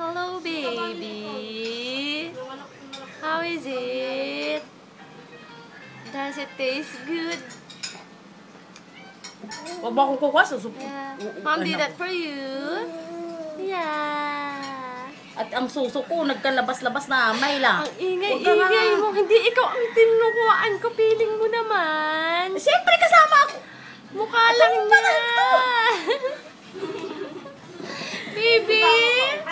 Hello, baby. How is it? Does it taste good? Huwag ba akong kukuha? Yeah. Mom did that for you. Yeah. At ang suso ko, nagkalabas-labas na amay lang. Ang ingay-ingay mo. Hindi ikaw ang tinukuhaan ko. Piling mo naman. Siyempre kasama ako. Mukha lang niya. Baby!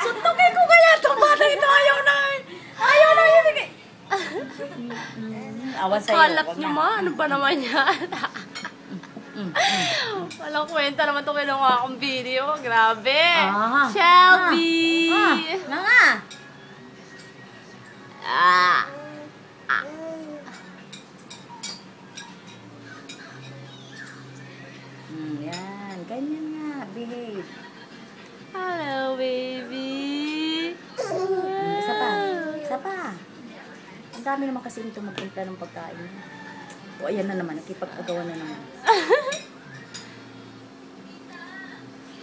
Suntukin ko kaya itong bata ito. Ayaw na. Ayaw na yun. Awan sa'yo. Kalat niyo ma. Ano ba naman yan? Walang kwenta naman itong kinuha akong video. Grabe. Shelby! Na nga. Yan. Ganyan nga. Behave. Hello, baby. Isa pa. Isa pa. Ang dami naman kasi nito magpunta ng pagkain. O, ayan na naman. Nakipag-agawan na naman.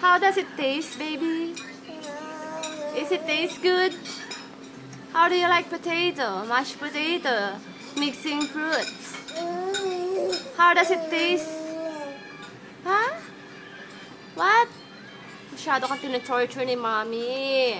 How does it taste, baby? Is it taste good? How do you like potato? Mashed potato? Mixing fruits? How does it taste? Huh? What? Masyado kang tinatorture ni Mommy.